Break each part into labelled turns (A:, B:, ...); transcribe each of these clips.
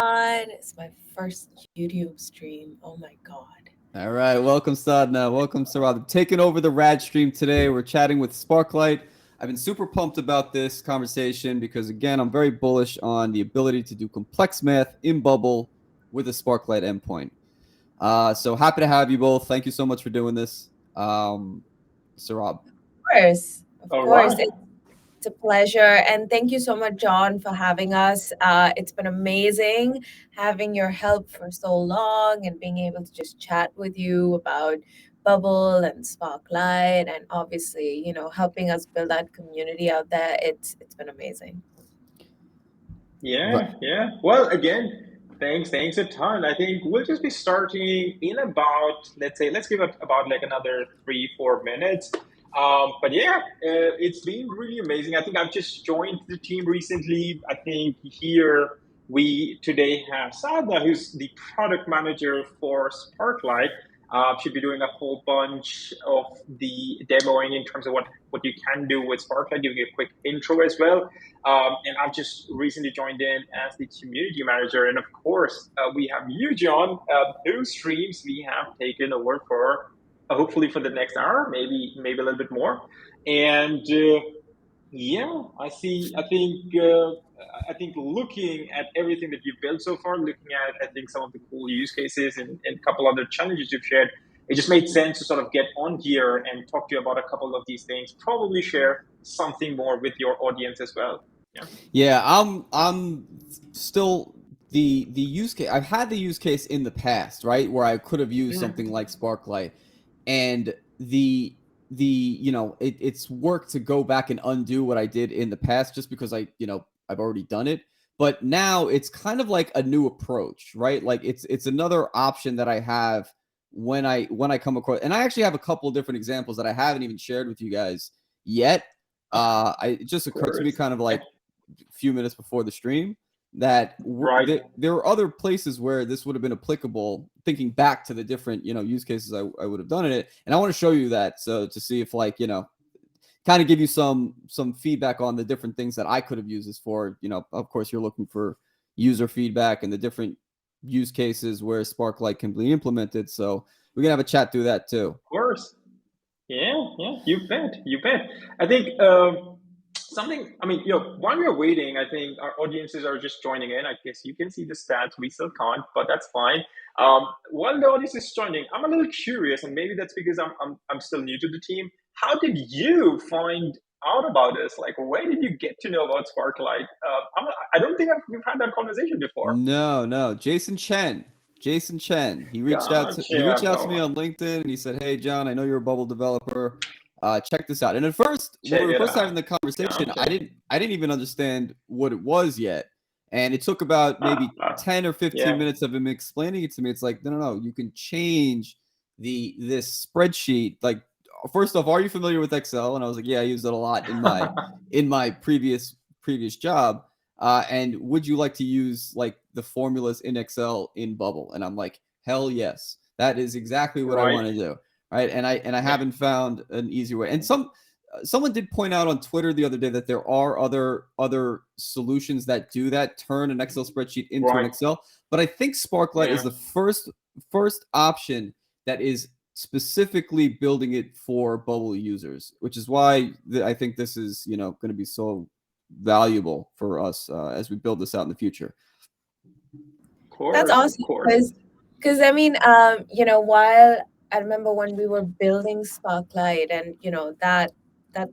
A: everyone. It's my first YouTube stream. Oh my God.
B: All right, welcome Sadna, welcome Sarad. Taking over the Rad stream today. We're chatting with Sparklite. I've been super pumped about this conversation because again, I'm very bullish on the ability to do complex math in Bubble with a Sparklite endpoint. So happy to have you both. Thank you so much for doing this, Sarab.
A: Of
C: All
A: course.
C: right.
A: It's a pleasure. And thank you so much, John, for having us. It's been amazing having your help for so long and being able to just chat with you about Bubble and Sparklight and obviously, helping us build that community out there. It's been amazing.
B: Right.
C: Yeah. Well, again, thanks a ton. I think we'll just be starting in about, let's give it about like another 3-4 minutes. But yeah, it's been really amazing. I think I've just joined the team recently. I think here we today have Sada, who's the product manager for Sparklight. She'll be doing a whole bunch of the demoing in terms of what you can do with Sparklight, giving you a quick intro as well. And I've just recently joined in as the community manager. And of course, we have you, John, whose streams we have taken over for hopefully for the next hour, maybe a little bit more. And yeah, I see. I think looking at everything that you've built so far, looking at I think some of the cool use cases and a couple other challenges you've shared, it just made sense to sort of get on here and talk to you about a couple of these things. Probably share something more with your audience as well. Yeah.
B: Yeah, I'm still the use case. I've had the use case in the past, right, where I could have used something like Sparklight, and it's work to go back and undo what I did in the past just because I've already done it. But now it's kind of like a new approach, right? Like it's another option that I have when I come across, and I actually have a couple of different examples that I haven't even shared with you guys yet. It just occurred to me kind of like a few minutes before the stream that there are other places where this would have been applicable, thinking back to the different use cases I would have done in it, and I want to show you that, so to see if kind of give you some feedback on the different things that I could have used this for. Of course you're looking for user feedback and the different use cases where Sparklight can be implemented, so we're gonna have a chat through that too.
C: Of course. Yeah, you bet. I think something. I mean, while we're waiting, I think our audiences are just joining in. I guess you can see the stats. We still can't, but that's fine. While the audience is joining, I'm a little curious, and maybe that's because I'm still new to the team. How did you find out about this? Like, where did you get to know about Sparklight? I don't think we've had that conversation before.
B: No, Jason Chen. He reached out to me on LinkedIn and he said, "Hey John, I know you're a Bubble developer. Check this out." And at first, when we were first having the conversation, I didn't even understand what it was yet. And it took about maybe 10 or 15 minutes of him explaining it to me. It's like, no, you can change this spreadsheet. Like, first off, are you familiar with Excel? And I was like, yeah, I use it a lot in my previous job. And would you like to use like the formulas in Excel in Bubble? And I'm like, hell yes, that is exactly what I want to do. Right. And I haven't found an easy way. And someone did point out on Twitter the other day that there are other solutions that do that, turn an Excel spreadsheet into an Excel. But I think Sparklight is the first option that is specifically building it for Bubble users, which is why I think this is going to be so valuable for us as we build this out in the future.
A: That's awesome, because I mean, while I remember when we were building Sparklight, and that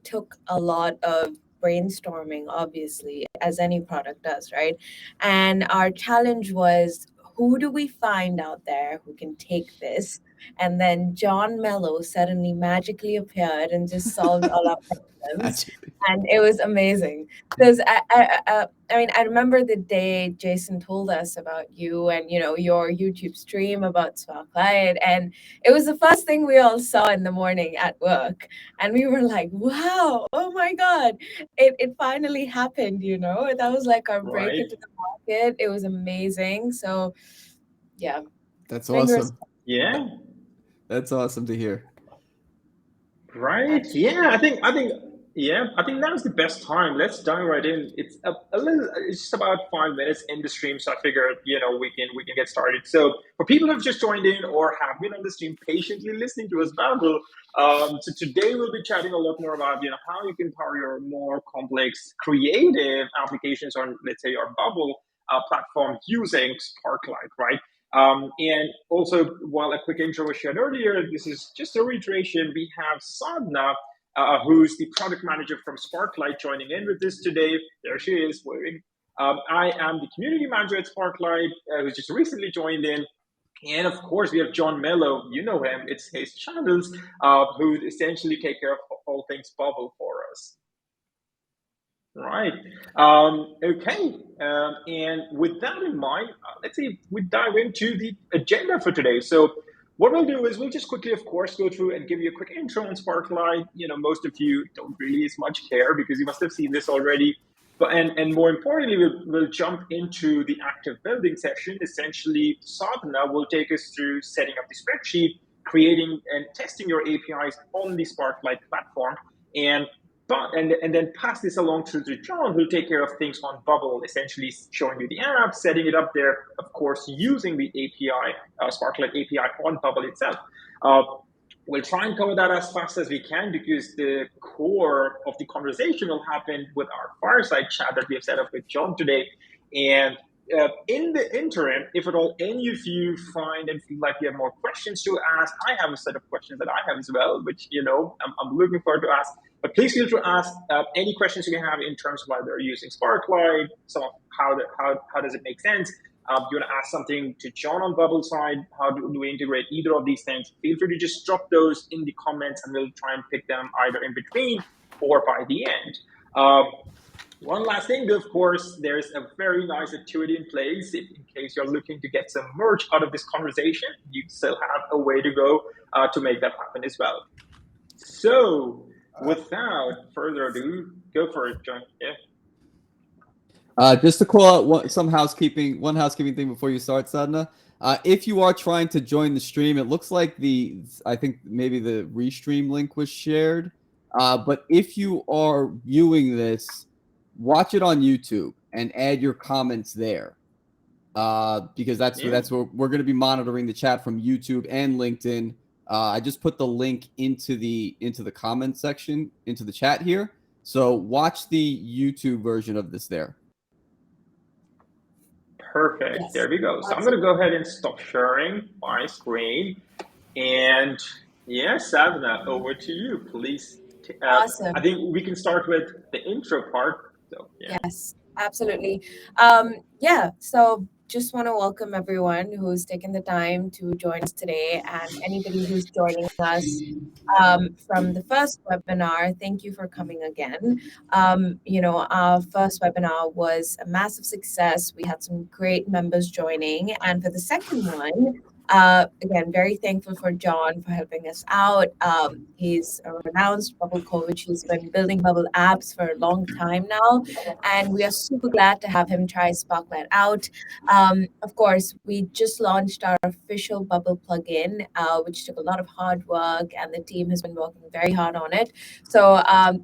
A: took a lot of brainstorming, obviously, as any product does, right? And our challenge was, who do we find out there who can take this? And then John Melo suddenly magically appeared and just solved all our problems. And it was amazing because I mean, I remember the day Jason told us about you and your YouTube stream about Sparklight, and it was the first thing we all saw in the morning at work, and we were like, "Wow, oh my God, it finally happened!" That was like our break into the market. It was amazing. So, yeah,
B: that's awesome. That's awesome to hear.
C: Right? Yeah, I think Yeah, I think now's the best time. Let's dive right in. It's a little. It's just about 5 minutes in the stream, so I figured we can get started. So for people who've just joined in or have been on the stream patiently listening to us babble, so today we'll be chatting a lot more about how you can power your more complex creative applications on, let's say, your bubble platform using Sparklite, right? And also, while a quick intro was shared earlier, this is just a reiteration. We have Sadhna, who's the product manager from Sparklite, joining in with us today. There she is, waving. I am the community manager at Sparklite, who's just recently joined in. And of course, we have John Melo. You know him. It's his channels, who essentially take care of all things bubble for us. Right. Okay. And with that in mind, let's see, we dive into the agenda for today. So, what we'll do is we'll just quickly, of course, go through and give you a quick intro on Sparklite. Most of you don't really as much care because you must have seen this already. But and more importantly, we'll jump into the active building session. Essentially, Sadhana will take us through setting up the spreadsheet, creating and testing your APIs on the Sparklite platform, and then pass this along to John, who'll take care of things on Bubble, essentially showing you the app, setting it up there, of course, using the API, Sparklite API on Bubble itself. We'll try and cover that as fast as we can because the core of the conversation will happen with our fireside chat that we have set up with John today. And in the interim, if at all any of you find and feel like you have more questions to ask, I have a set of questions that I have as well, which I'm looking forward to ask. But please feel free to ask any questions you have in terms of why they're using Sparklite, some of how does it make sense. You want to ask something to John on Bubble side, how do we integrate either of these things? Feel free to just drop those in the comments and we'll try and pick them either in between or by the end. One last thing, of course, there's a very nice activity in place. In case you're looking to get some merch out of this conversation, you still have a way to go to make that happen as well. So, without further ado, go for it, John. Yeah.
B: Just to call out one housekeeping thing before you start, Sadhna. If you are trying to join the stream, it looks like I think maybe the restream link was shared. But if you are viewing this, watch it on YouTube and add your comments there. Because that's where we're going to be monitoring the chat from YouTube and LinkedIn. I just put the link into the comment section, into the chat here. So watch the YouTube version of this there.
C: Perfect. Yes. There we go. So I'm going to go ahead and stop sharing my screen. And yes, Sadhna, over to you, please.
A: Awesome.
C: I think we can start with the intro part. So, yeah.
A: Yes, absolutely. So just want to welcome everyone who's taken the time to join us today, and anybody who's joining us from the first webinar. Thank you for coming again. Our first webinar was a massive success. We had some great members joining, and for the second one, again, very thankful for John for helping us out. He's a renowned Bubble coach. He's been building Bubble apps for a long time now, and we are super glad to have him try Sparklite out. Of course, we just launched our official Bubble plugin, which took a lot of hard work, and the team has been working very hard on it. So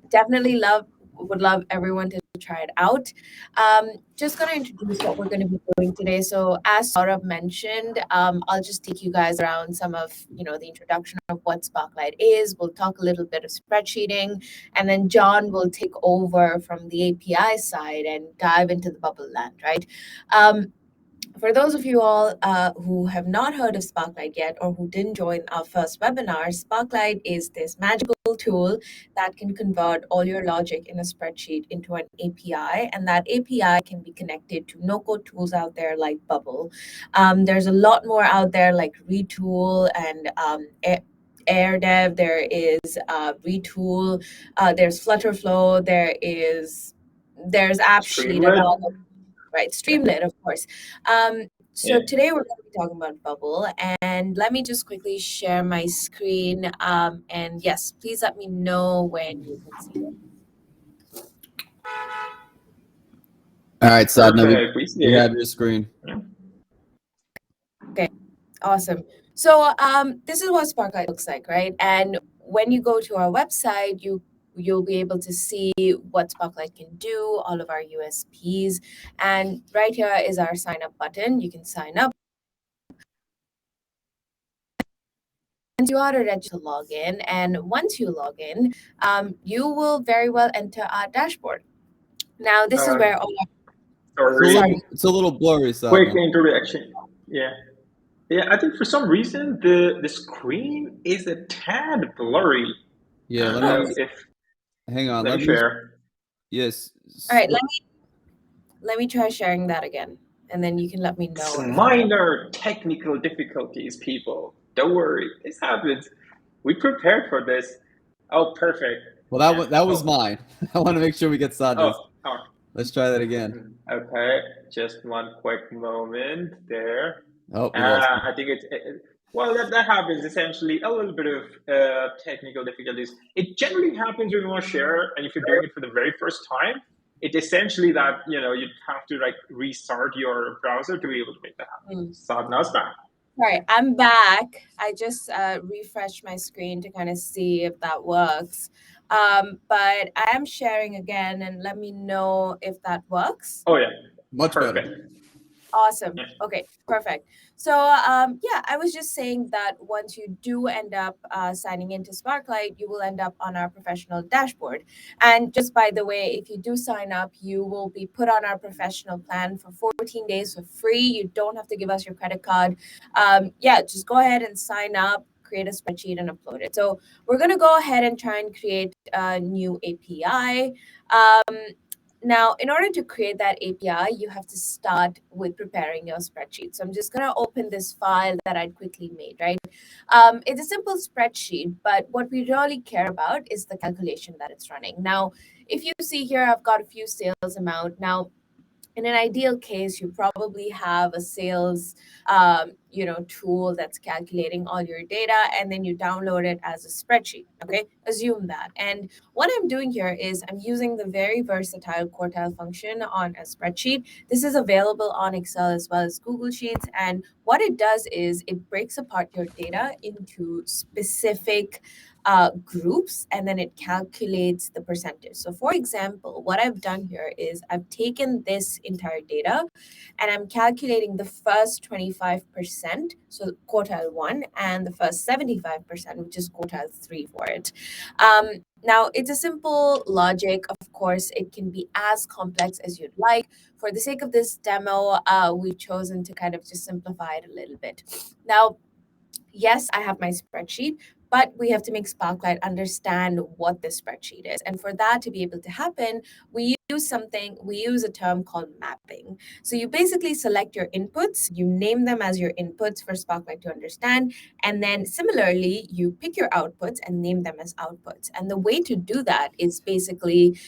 A: definitely would love everyone to try it out. Just going to introduce what we're going to be doing today. So as Saurabh mentioned, I'll just take you guys around some of, the introduction of what Sparklite is. We'll talk a little bit of spreadsheeting, and then John will take over from the API side and dive into the Bubble land, right? For those of you all who have not heard of Sparklite yet or who didn't join our first webinar, Sparklite is this magical tool that can convert all your logic in a spreadsheet into an API, and that API can be connected to no-code tools out there like Bubble. There's a lot more out there like Retool and AirDev. There is Retool. There's Flutterflow. There's AppSheet and all of right, Streamlit, of course. Today we're going to be talking about Bubble, and let me just quickly share my screen. And yes, please let me know when you can see it.
B: All right, Sadhna, we have your screen.
A: Okay, awesome. So this is what Sparklite looks like, right? And when you go to our website, you You'll be able to see what Sparklite can do, all of our USPs. And right here is our sign up button. You can sign up. Once you are ready to log in, and once you log in, you will very well enter our dashboard. Now, this is where all
C: sorry.
B: It's a little blurry,
C: Quick
B: Sadna.
C: introduction. Yeah. Yeah, I think for some reason the screen is a tad blurry.
B: Yeah,
C: I don't know if
B: hang on.
C: let me share.
B: Yes.
A: All right, let me try sharing that again, and then you can let me know.
C: Minor technical difficulties, people. Don't worry, this happens. We prepared for this. Oh, perfect.
B: Well, that was mine. I want to make sure we get Sadna's.
C: Oh.
B: Let's try that again.
C: Okay, just one quick moment there.
B: Oh, we lost it.
C: I think well, that happens essentially a little bit of technical difficulties. It generally happens when you want to share, and if you're doing it for the very first time, it's essentially that you have to like restart your browser to be able to make that happen. Sadhna's back.
A: All right, I'm back. I just refreshed my screen to kind of see if that works. But I am sharing again, and let me know if that works.
C: Oh yeah,
B: much
C: perfect.
B: better.
A: Awesome. Okay, perfect. So yeah, I was just saying that once you do end up signing into Sparklite, you will end up on our professional dashboard. And just by the way, if you do sign up, you will be put on our professional plan for 14 days for free. You don't have to give us your credit card. Yeah, just go ahead and sign up, create a spreadsheet, and upload it. So we're going to go ahead and try and create a new API. Now, in order to create that API, you have to start with preparing your spreadsheet. So I'm just going to open this file that I quickly made, right? It's a simple spreadsheet, but what we really care about is the calculation that it's running. Now, if you see here, I've got a few sales amount. Now, in an ideal case, you probably have a sales tool that's calculating all your data, and then you download it as a spreadsheet. Okay, assume that. And what I'm doing here is I'm using the very versatile quartile function on a spreadsheet. This is available on Excel as well as Google Sheets, and what it does is it breaks apart your data into specific groups, and then it calculates the percentage. So for example, what I've done here is I've taken this entire data and I'm calculating the first 25%, so quartile 1, and the first 75%, which is quartile 3 for it. Now, it's a simple logic. Of course, it can be as complex as you'd like. For the sake of this demo, we've chosen to kind of just simplify it a little bit. Now, yes, I have my spreadsheet, but we have to make Sparklite understand what this spreadsheet is. And for that to be able to happen, we use a term called mapping. So you basically select your inputs, you name them as your inputs for Sparklite to understand, and then similarly, you pick your outputs and name them as outputs. And the way to do that is basically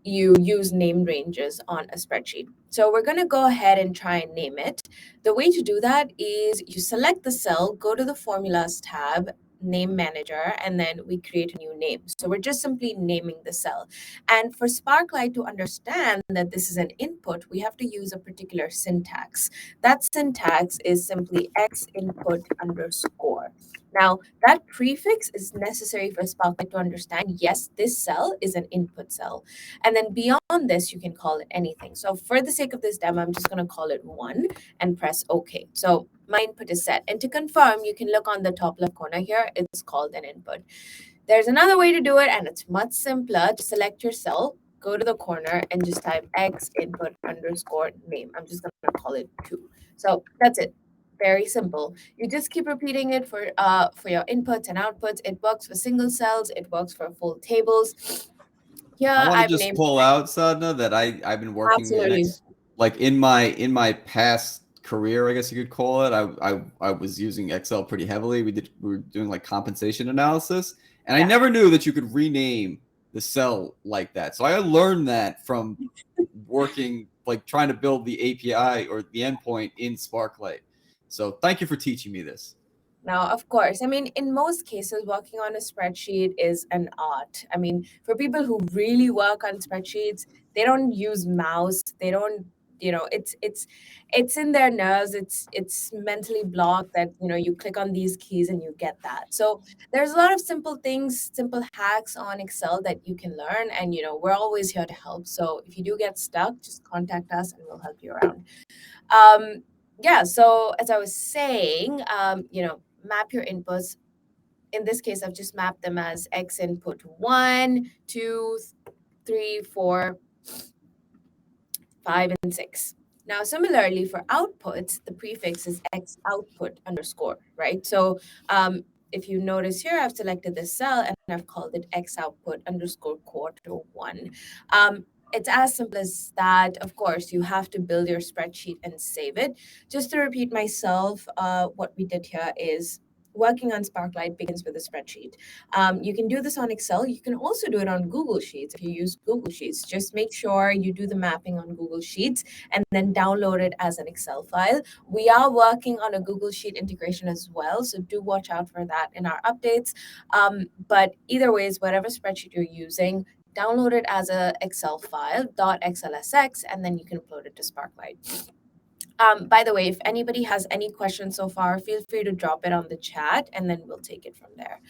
A: you use name ranges on a spreadsheet. So we're going to go ahead and try and name it. The way to do that is you select the cell, go to the formulas tab, name manager, and then we create a new name. So we're just simply naming the cell. And for Sparklite to understand that this is an input, we have to use a particular syntax. That syntax is simply x input underscore. Now, that prefix is necessary for Sparklite to understand, yes, this cell is an input cell. And then beyond this, you can call it anything. So for the sake of this demo, I'm just going to call it 1 and press OK. So my input is set. And to confirm, you can look on the top left corner here. It's called an input. There's another way to do it, and it's much simpler. Just select your cell, go to the corner, and just type x input underscore name. I'm just going to call it 2. So that's it. Very simple. You just keep repeating it for your inputs and outputs. It works for single cells. It works for full tables.
B: I want to just pull out, Sadna, that I've been working in my past career, I guess you could call it. I was using Excel pretty heavily. We were doing like compensation analysis, and I never knew that you could rename the cell like that. So I learned that from working, like trying to build the API or the endpoint in Sparklite. So thank you for teaching me this.
A: Now, of course, I mean, in most cases, working on a spreadsheet is an art. I mean, for people who really work on spreadsheets, they don't use mouse. They don't it's in their nerves. It's mentally blocked that you click on these keys and you get that. So there's a lot of simple things, simple hacks on Excel that you can learn, and we're always here to help. So if you do get stuck, just contact us and we'll help you around. Yeah, so as I was saying, map your inputs. In this case, I've just mapped them as X input 1, 2, 3, 4, 5, and 6. Now, similarly for outputs, the prefix is X output underscore, right? So if you notice here, I've selected this cell and I've called it X output underscore quarter 1. It's as simple as that. Of course, you have to build your spreadsheet and save it. Just to repeat myself, what we did here is working on Sparklite begins with a spreadsheet. You can do this on Excel. You can also do it on Google Sheets if you use Google Sheets. Just make sure you do the mapping on Google Sheets and then download it as an Excel file. We are working on a Google Sheet integration as well, so do watch out for that in our updates. But either ways, whatever spreadsheet you're using, download it as a Excel file, .xlsx, and then you can upload it to Sparklite. By the way, if anybody has any questions so far, feel free to drop it on the chat and then we'll take it from there.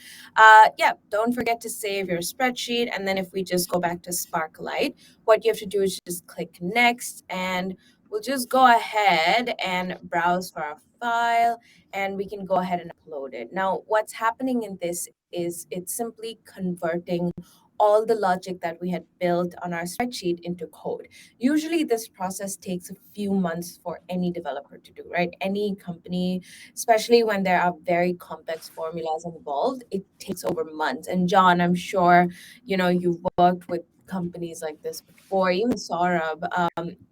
A: Yeah, don't forget to save your spreadsheet. And then if we just go back to Sparklite, what you have to do is just click next, and we'll just go ahead and browse for our file, and we can go ahead and upload it. Now, what's happening in this is it's simply converting all the logic that we had built on our spreadsheet into code. Usually this process takes a few months for any developer to do, right? Any company, especially when there are very complex formulas involved, it takes over months. And John, I'm sure, you've worked with companies like this before, even Saurabh,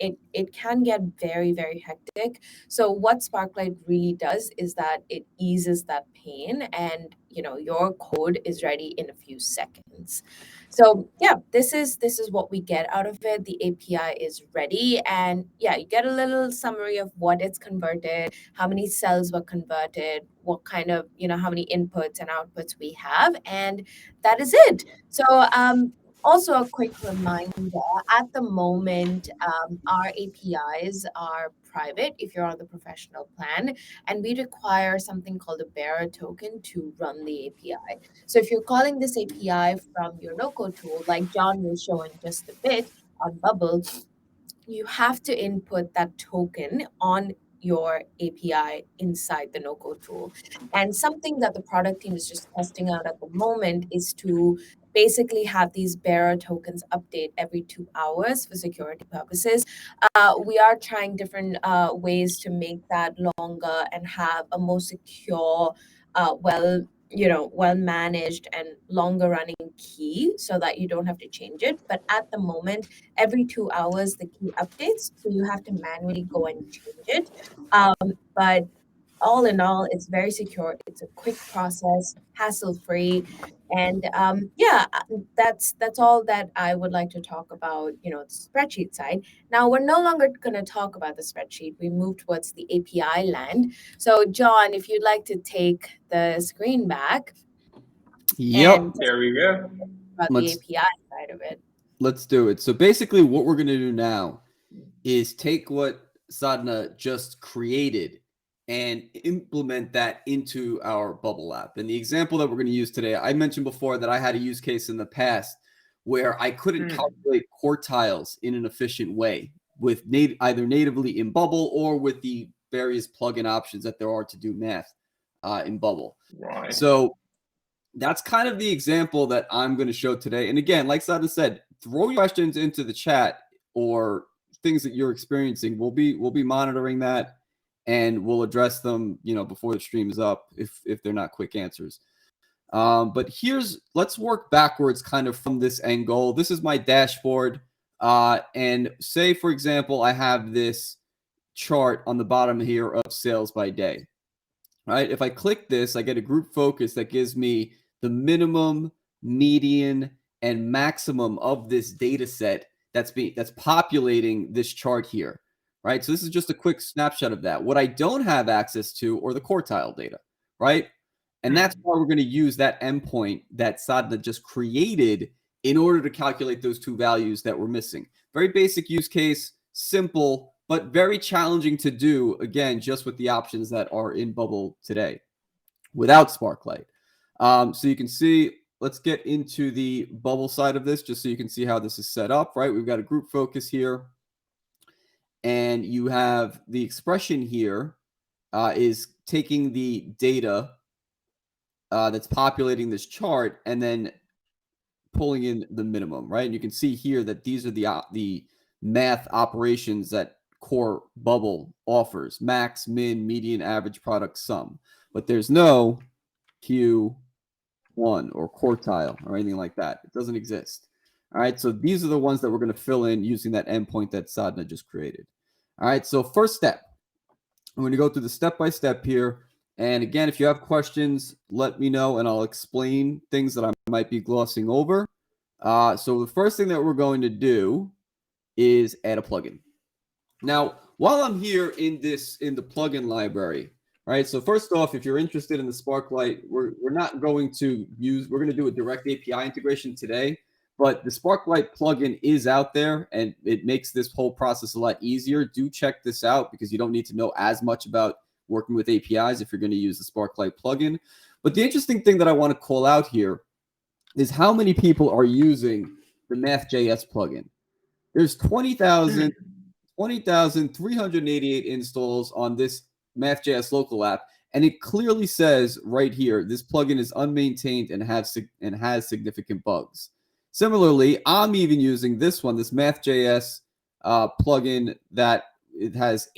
A: it can get very, very hectic. So what Sparklite really does is that it eases that pain, and your code is ready in a few seconds. So yeah, this is what we get out of it. The API is ready, and yeah, you get a little summary of what it's converted, how many cells were converted, what kind of how many inputs and outputs we have, and that is it. So also a quick reminder, at the moment, our APIs are private if you're on the professional plan, and we require something called a bearer token to run the API. So if you're calling this API from your no-code tool, like John will show in just a bit on Bubble, you have to input that token on your API inside the no-code tool. And something that the product team is just testing out at the moment is to basically have these bearer tokens update every 2 hours for security purposes. We are trying different ways to make that longer and have a more secure, well managed and longer running key so that you don't have to change it. But at the moment, every 2 hours the key updates, so you have to manually go and change it. But all in all, it's very secure. It's a quick process, hassle-free, and yeah, that's all that I would like to talk about. The spreadsheet side. Now we're no longer going to talk about the spreadsheet. We move towards the API land. So John, if you'd like to take the screen back.
B: Yep.
C: There we go.
A: About the API side of it.
B: Let's do it. So basically what we're going to do now is take what Sadhna just created and implement that into our Bubble app. And the example that we're going to use today, I mentioned before that I had a use case in the past where I couldn't calculate quartiles in an efficient way with either natively in Bubble or with the various plugin options that there are to do math in Bubble.
C: Right.
B: So that's kind of the example that I'm going to show today. And again, like Sadhna said, throw your questions into the chat or things that you're experiencing. We'll be monitoring that, and we'll address them, before the stream is up if they're not quick answers. But let's work backwards kind of from this end goal. This is my dashboard. And say, for example, I have this chart on the bottom here of sales by day. Right? If I click this, I get a group focus that gives me the minimum, median, and maximum of this data set that's populating this chart here. Right? So this is just a quick snapshot of that. What I don't have access to are the quartile data, right? And that's why we're going to use that endpoint that Sadhna just created in order to calculate those two values that we're missing. Very basic use case, simple, but very challenging to do, again, just with the options that are in Bubble today without Sparklite. So you can see, let's get into the Bubble side of this just so you can see how this is set up, right? We've got a group focus here, and you have the expression here is taking the data that's populating this chart and then pulling in the minimum, right? And you can see here that these are the math operations that core Bubble offers: max, min, median, average, product, sum. But there's no Q1 or quartile or anything like that. It doesn't exist. All right, so these are the ones that we're going to fill in using that endpoint that Sadhna just created. All right, so first step, I'm going to go through the step-by-step here. And again, if you have questions, let me know, and I'll explain things that I might be glossing over. So the first thing that we're going to do is add a plugin. Now, while I'm here in the plugin library, right? So first off, if you're interested in the Sparklite, we're going to do a direct API integration today, but the Sparklite plugin is out there, and it makes this whole process a lot easier. Do check this out because you don't need to know as much about working with APIs if you're going to use the Sparklite plugin. But the interesting thing that I want to call out here is how many people are using the Math.js plugin. There's 20,388 installs on this Math.js local app, and it clearly says right here, this plugin is unmaintained and has significant bugs. Similarly, I'm even using this one, this Math.js plugin that it has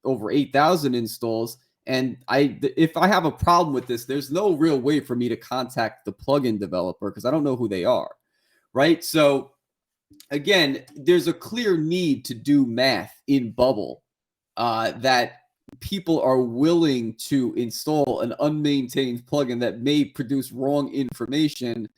B: over 8,000 installs. And if I have a problem with this, there's no real way for me to contact the plugin developer because I don't know who they are, right? So again, there's a clear need to do math in Bubble that people are willing to install an unmaintained plugin that may produce wrong information.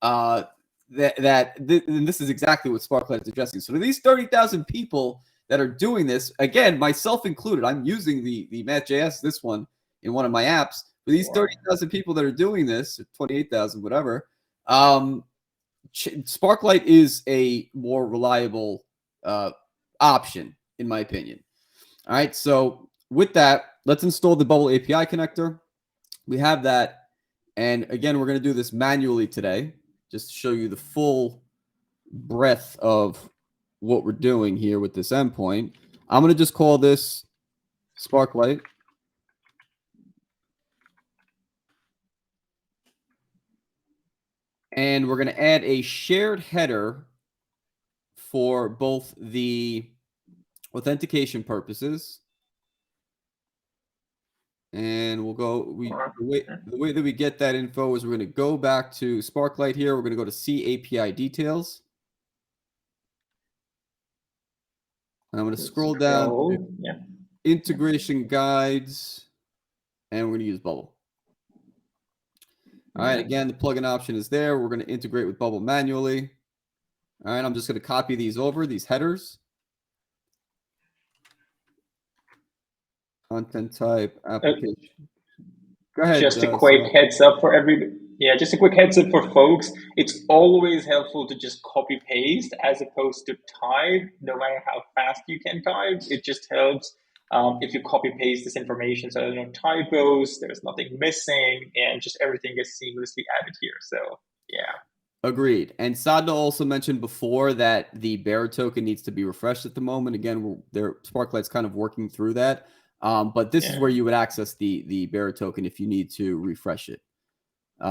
B: And this is exactly what Sparklite is addressing. So to these 30,000 people that are doing this, again, myself included, I'm using the Math.js, this one, in one of my apps. For these 30,000 people that are doing this, 28,000, whatever, Sparklite is a more reliable option, in my opinion. All right, so with that, let's install the Bubble API connector. We have that. And again, we're going to do this manually today, just to show you the full breadth of what we're doing here with this endpoint. I'm going to just call this Sparklite. And we're going to add a shared header for both the authentication purposes. And we'll go, the way that we get that info is we're going to go back to Sparklite here. We're going to go to See API Details. And I'm going to scroll down to Integration Guides, and we're going to use Bubble. All right, again, the plugin option is there. We're going to integrate with Bubble manually. All right, I'm just going to copy these over, these headers. Content type, application. Go ahead.
C: Just a quick heads up for just a quick heads up for folks. It's always helpful to just copy paste as opposed to type, no matter how fast you can type. It just helps if you copy paste this information so there are no typos, there's nothing missing, and just everything is seamlessly added here. So, yeah.
B: Agreed. And Sadhna also mentioned before that the bearer token needs to be refreshed at the moment. Again, Sparklite's kind of working through that. But this is where you would access the bearer token if you need to refresh it.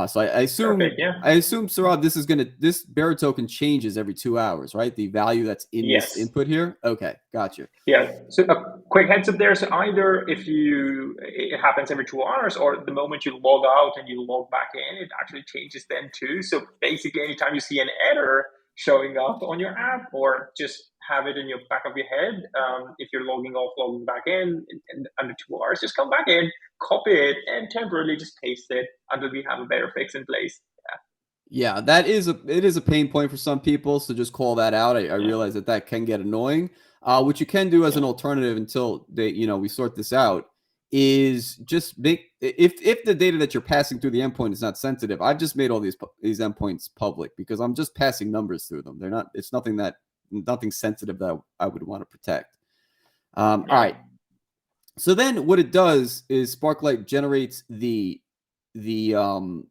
B: So I assume, Saurabh, this bearer token changes every 2 hours, right? The value that's in this input here. Okay, gotcha.
C: Yeah. So a quick heads up there. So either it happens every 2 hours, or the moment you log out and you log back in, it actually changes then too. So basically, anytime you see an error showing up on your app, or just have it in your back of your head, if you're logging off, logging back in under 2 hours, just come back in, copy it, and temporarily just paste it until we have a better fix in place.
B: Yeah, it is a pain point for some people, so just call that out. I realize that can get annoying. What you can do as an alternative until we sort this out is just if the data that you're passing through the endpoint is not sensitive. I've just made all these endpoints public because I'm just passing numbers through them. They're not. It's nothing sensitive that I would want to protect. All right. So then what it does is Sparklite generates the payload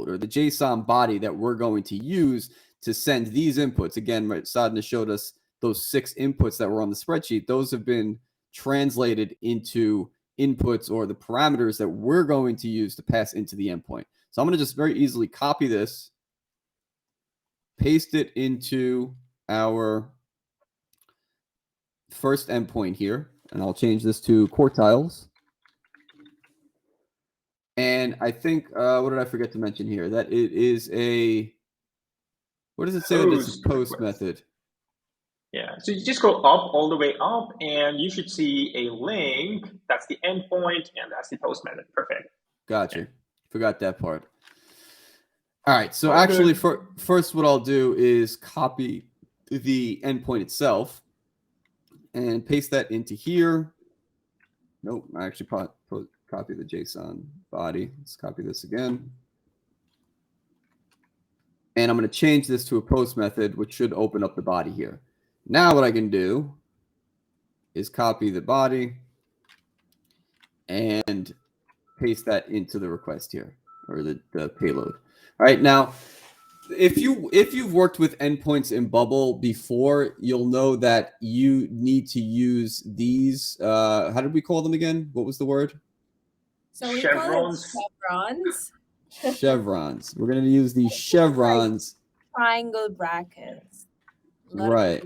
B: or the JSON body that we're going to use to send these inputs. Again, Sadhana showed us those 6 inputs that were on the spreadsheet. Those have been translated into inputs or the parameters that we're going to use to pass into the endpoint. So I'm going to just very easily copy this, paste it into our first endpoint here, and I'll change this to quartiles. And I think, what did I forget to mention here? That it is a, what does it say? This is post method.
C: Yeah, so you just go up, all the way up, and you should see a link. That's the endpoint, and that's the post method. Perfect.
B: Gotcha. Yeah. Forgot that part. All right, so actually, first what I'll do is copy the endpoint itself and paste that into here. Nope, I actually copy the JSON body. Let's copy this again. And I'm going to change this to a post method, which should open up the body here. Now what I can do is copy the body and paste that into the request here, or the payload. All right, now, if you've worked with endpoints in Bubble before, you'll know that you need to use these. How did we call them again? What was the word?
A: So we call it chevrons.
B: Chevrons. We're going to use these chevrons.
A: Like triangle brackets.
B: Right.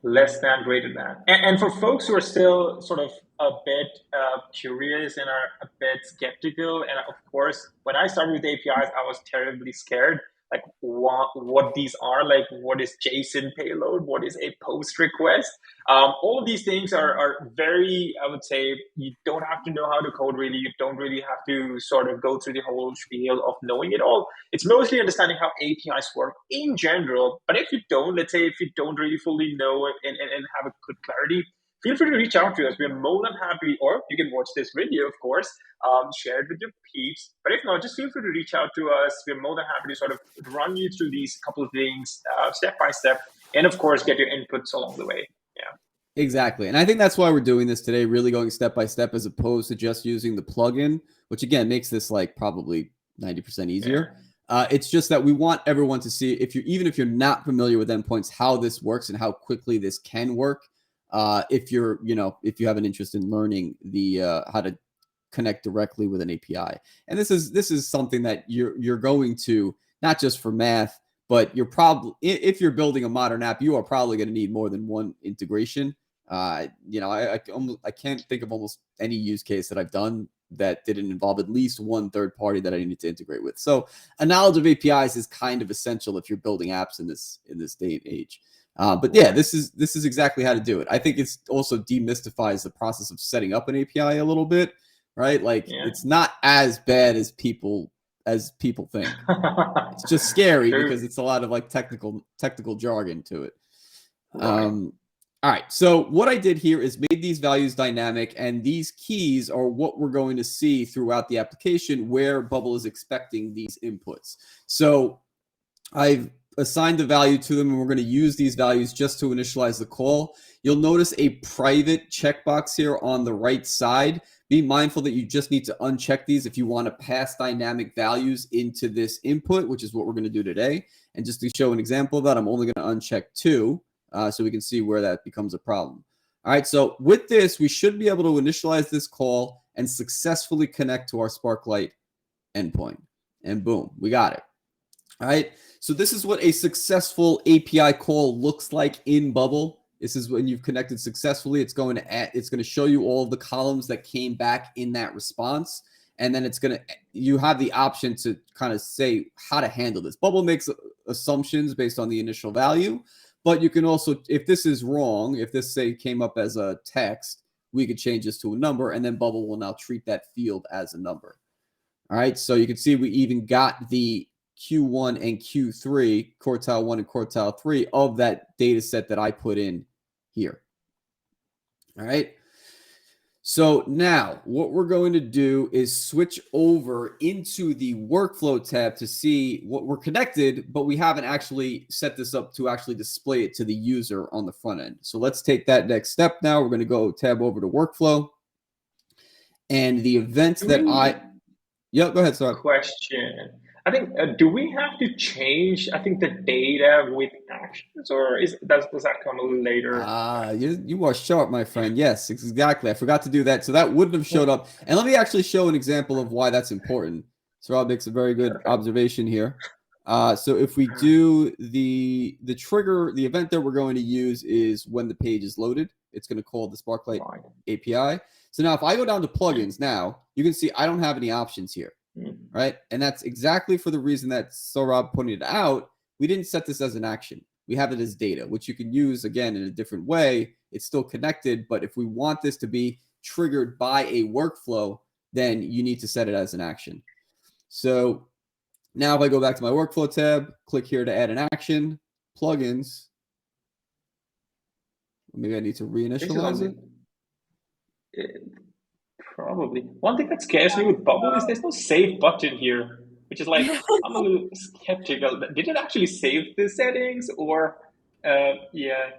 C: Less than, greater than. And for folks who are still sort of a bit curious and are a bit skeptical, and of course, when I started with APIs, I was terribly scared, like what these are, like what is JSON payload, what is a post request. All of these things are very, I would say, you don't have to know how to code really. You don't really have to sort of go through the whole spiel of knowing it all. It's mostly understanding how APIs work in general. But if you don't, let's say if you don't really fully know and have a good clarity, feel free to reach out to us. We're more than happy, or you can watch this video, of course, share it with your peeps. But if not, just feel free to reach out to us. We're more than happy to sort of run you through these couple of things step by step, and of course, get your inputs along the way. Yeah.
B: Exactly. And I think that's why we're doing this today, really going step by step as opposed to just using the plugin, which again makes this like probably 90% easier. Yeah. It's just that we want everyone to see, even if you're not familiar with endpoints, how this works and how quickly this can work. If you have an interest in learning the how to connect directly with an API. And this is something that you're going to, not just for math, but you're probably, if you're building a modern app, you are probably going to need more than one integration. I can't think of almost any use case that I've done that didn't involve at least one third party that I needed to integrate with. So a knowledge of APIs is kind of essential if you're building apps in this day and age. But yeah, this is exactly how to do it. I think it's also demystifies the process of setting up an API a little bit, right? Like it's not as bad as people think. It's just scary because it's a lot of like technical jargon to it. Right. All right. So what I did here is made these values dynamic, and these keys are what we're going to see throughout the application where Bubble is expecting these inputs. So I've assigned the value to them, and we're going to use these values just to initialize the call. You'll notice a private checkbox here on the right side. Be mindful that you just need to uncheck these if you want to pass dynamic values into this input, which is what we're going to do today. And just to show an example of that, I'm only going to uncheck 2 so we can see where that becomes a problem. All right, so with this, we should be able to initialize this call and successfully connect to our Sparklite endpoint. And boom, we got it. All right, so this is what a successful API call looks like in Bubble. This is when you've connected successfully. It's going to show you all of the columns that came back in that response, and then you have the option to kind of say how to handle this. Bubble makes assumptions based on the initial value, but you can also, if this is wrong, if this say came up as a text, we could change this to a number, and then Bubble will now treat that field as a number. All right, so you can see we even got the Q1 and Q3, quartile 1 and quartile 3 of that data set that I put in here. All right. So now what we're going to do is switch over into the workflow tab to see what we're connected, but we haven't actually set this up to actually display it to the user on the front end. So let's take that next step now. We're going to go tab over to workflow. And the events that yeah, go ahead, sorry.
C: Question. I think, do we have to change, I think, the data with actions, or does that come a little later?
B: You are sharp, my friend. Yes, exactly. I forgot to do that. So that wouldn't have showed up. And let me actually show an example of why that's important. So Rob makes a very good observation here. So if we do the trigger, the event that we're going to use is when the page is loaded. It's going to call the Sparklite API. So now if I go down to plugins now, you can see I don't have any options here, right? And that's exactly for the reason that Saurabh pointed out. We didn't set this as an action. We have it as data, which you can use, again, in a different way. It's still connected, but if we want this to be triggered by a workflow, then you need to set it as an action. So now if I go back to my workflow tab, click here to add an action, plugins. Maybe I need to reinitialize it.
C: Probably. One thing that scares me with Bubble is there's no save button here, which is like, I'm a little skeptical. Did it actually save the settings, or yeah,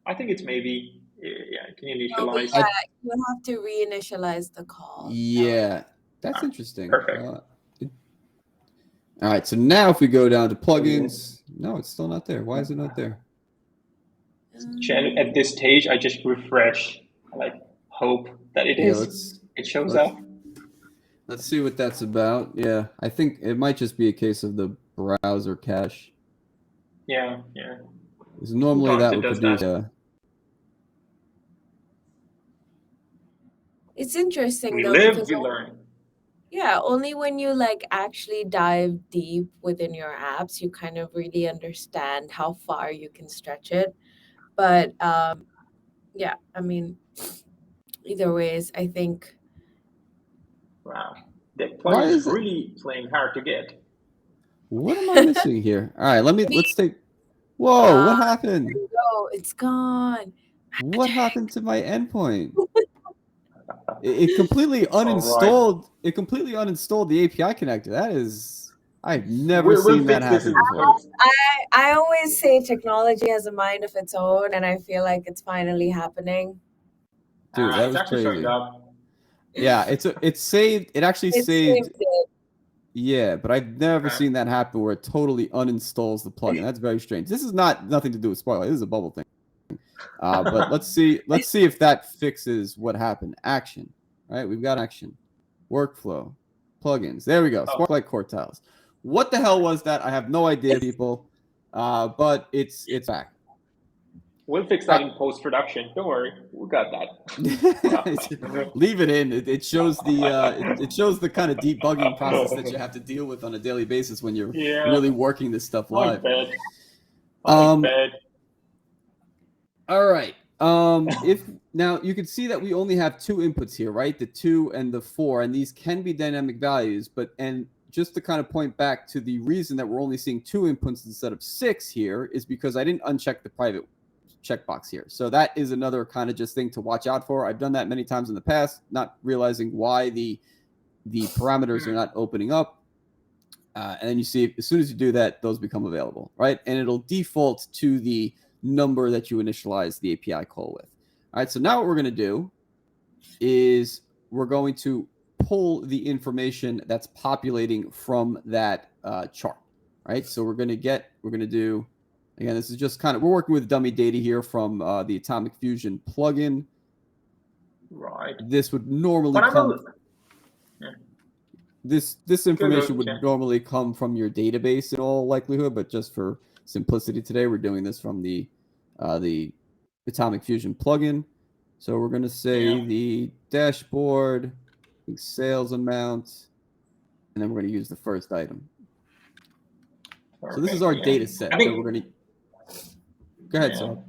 C: I think it's maybe, yeah, can you initialize?
A: Yeah, you'll have to reinitialize the call.
B: Yeah, that's interesting.
C: Perfect.
B: All right, so now if we go down to plugins, no, it's still not there. Why is it not there?
C: Jen, at this stage, I just refresh. I like hope that it is. It shows up.
B: Let's see what that's about. Yeah, I think it might just be a case of the browser cache.
C: Yeah.
B: Because normally that would produce.
A: It's interesting.
C: We live, we learn.
A: Yeah, only when you like actually dive deep within your apps, you kind of really understand how far you can stretch it. But yeah, I mean, either ways, I think.
C: Wow, the plugin is really playing hard to get.
B: What am I missing here? All right, let's take. Whoa, what happened?
A: No, it's gone.
B: What happened to my endpoint? It completely uninstalled.
C: Right.
B: It completely uninstalled the API connector. That is, I've never seen that happen before.
A: I always say technology has a mind of its own, and I feel like it's finally happening.
B: Dude, that was crazy. Yeah, it's saved. It actually saved. Yeah, but I've never seen that happen where it totally uninstalls the plugin. That's very strange. This is nothing to do with Sparklite. This is a bubble thing. But let's see if that fixes what happened. Action, right? We've got action, workflow, plugins. There we go. Sparklite core tiles. What the hell was that? I have no idea, people. But it's back.
C: We'll fix that in post-production. Don't worry, we got that.
B: Leave it in. It shows the kind of debugging process that you have to deal with on a daily basis when you're really working this stuff live.
C: My bad.
B: All right. If now you can see that we only have two inputs here, right? The 2 and the 4, and these can be dynamic values, and just to kind of point back to the reason that we're only seeing 2 inputs instead of 6 here is because I didn't uncheck the private checkbox here. So that is another kind of just thing to watch out for. I've done that many times in the past, not realizing why the parameters are not opening up. And then you see, as soon as you do that, those become available, right? And it'll default to the number that you initialize the API call with. All right, so now what we're going to do is we're going to pull the information that's populating from that chart, right? So we're going to do, again, this is just kind of, we're working with dummy data here from the Atomic Fusion plugin.
C: Right.
B: This would normally come. This information would normally come from your database in all likelihood, but just for simplicity today, we're doing this from the Atomic Fusion plugin. So we're going to say the dashboard, sales amount, and then we're going to use the first item. Perfect. So this is our data set that we're going to. Go ahead, Saul.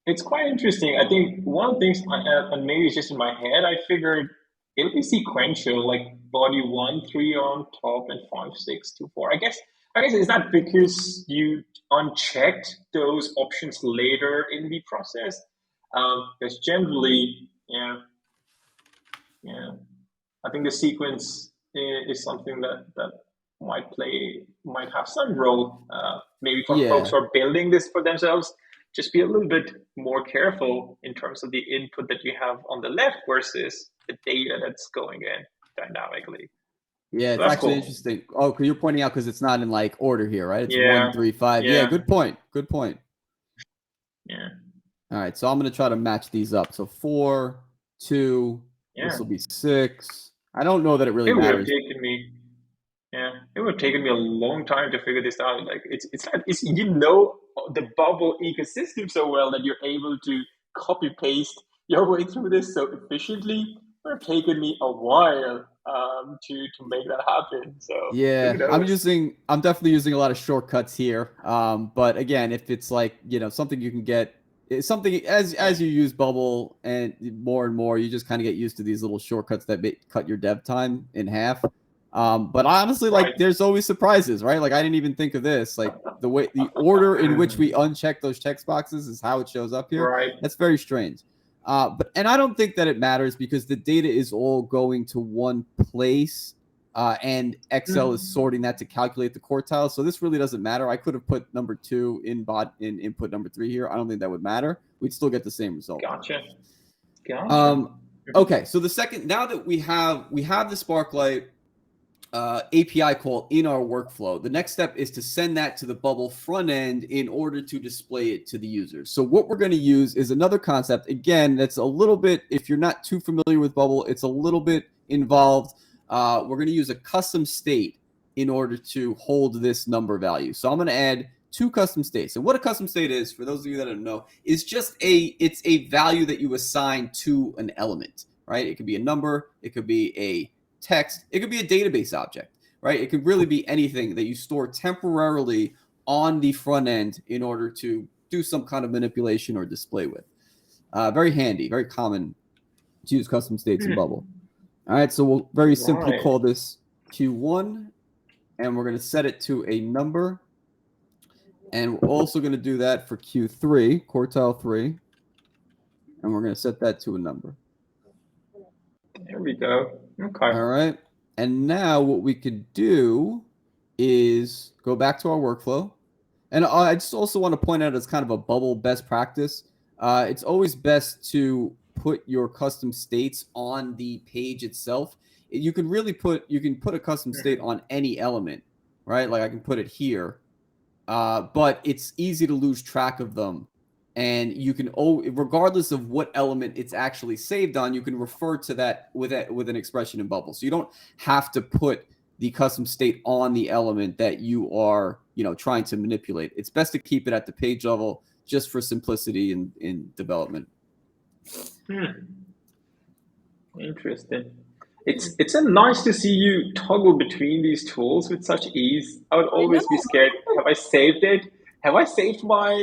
C: It's quite interesting. I think one of the things, and maybe it's just in my head, I figured it'll be sequential, like body 1, 3 on top, and 5, 6, 2, 4. I guess is that because you unchecked those options later in the process? Because generally, I think the sequence is something that might have some role. Maybe for folks who are building this for themselves, just be a little bit more careful in terms of the input that you have on the left versus the data that's going in dynamically.
B: Yeah, it's actually interesting. Oh, because you're pointing out because it's not in like order here, right? It's 1, 3, 5. Yeah, good point. Good point.
C: Yeah.
B: All right, so I'm going to try to match these up. So 4, 2, this will be 6. I don't know that it really matters.
C: It would have taken me a long time to figure this out. Like it's the bubble ecosystem so well that you're able to copy paste your way through this so efficiently. It would have taken me a while to make that happen. So
B: yeah, I'm definitely using a lot of shortcuts here. But again, if it's like something you can get. It's something as you use Bubble and more, you just kind of get used to these little shortcuts that cut your dev time in half. But honestly, like there's always surprises, right? Like I didn't even think of this. Like the order in which we uncheck those text boxes is how it shows up here.
C: Right.
B: That's very strange. But I don't think that it matters because the data is all going to one place. And Excel is sorting that to calculate the quartiles. So this really doesn't matter. I could have put number 2 in input number 3 here. I don't think that would matter. We'd still get the same result.
C: Gotcha.
B: Okay, so the second, now that we have the Sparklite API call in our workflow, the next step is to send that to the Bubble front end in order to display it to the users. So what we're going to use is another concept. Again, that's a little bit, if you're not too familiar with Bubble, it's a little bit involved. We're going to use a custom state in order to hold this number value. So I'm going to add 2 custom states. And what a custom state is, for those of you that don't know, is just it's a value that you assign to an element, right? It could be a number, it could be a text, it could be a database object, right? It could really be anything that you store temporarily on the front end in order to do some kind of manipulation or display with. Very handy, very common to use custom states in Bubble. All right, so we'll very simply call this Q1, and we're going to set it to a number. And we're also going to do that for Q3, quartile 3, and we're going to set that to a number.
C: There we go. Okay.
B: All right, and now what we could do is go back to our workflow. And I just also want to point out as kind of a Bubble best practice, it's always best to put your custom states on the page itself. You can put a custom state on any element, right? Like I can put it here, but it's easy to lose track of them. And you can, regardless of what element it's actually saved on, you can refer to that with an expression in Bubble. So you don't have to put the custom state on the element that you are, trying to manipulate. It's best to keep it at the page level just for simplicity in development.
C: Interesting. It's nice to see you toggle between these tools with such ease. I would always be scared. Have I saved it? Have I saved my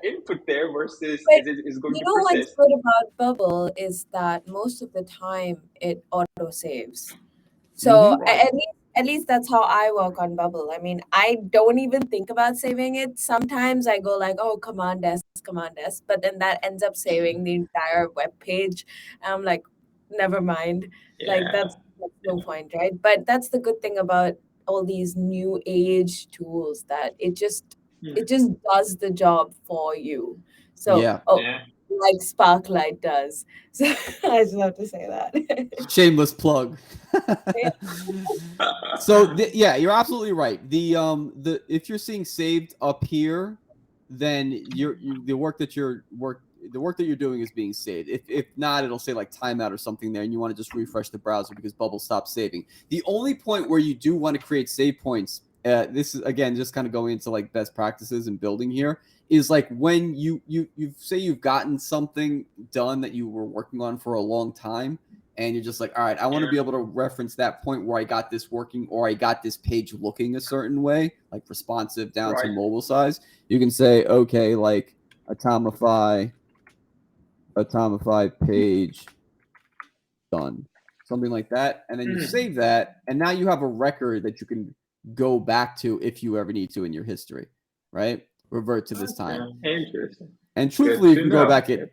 C: input there versus is going to persist?
A: What's good about Bubble is that most of the time it auto saves. So at least that's how I work on Bubble. I mean, I don't even think about saving it. Sometimes I go like, oh, Command S, but then that ends up saving the entire web page. And I'm like, never mind.
C: Yeah.
A: Like that's no point, right? But that's the good thing about all these new age tools, that it just does the job for you. So like Sparklite does. So I just have to say that.
B: Shameless plug. So you're absolutely right. If you're seeing saved up here, then the work that you're doing is being saved. If not, it'll say like timeout or something there, and you want to just refresh the browser because Bubble stops saving. The only point where you do want to create save points, this is again just kind of going into like best practices and building here, is like when you say you've gotten something done that you were working on for a long time, and you're just like, all right, I want to be able to reference that point where I got this working or I got this page looking a certain way, like responsive down to mobile size. You can say, okay, like atomify page done, something like that, and then you save that, and now you have a record that you can go back to if you ever need to in your history, right? Revert to this time.
C: Interesting.
B: And truthfully, you can go back at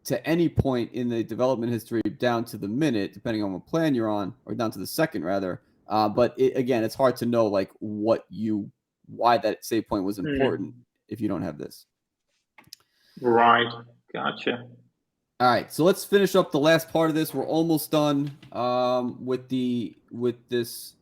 B: to any point in the development history down to the minute, depending on what plan you're on, or down to the second rather. But again, it's hard to know like why that save point was important if you don't have this.
C: Right. Gotcha.
B: All right, so let's finish up the last part of this. We're almost done with this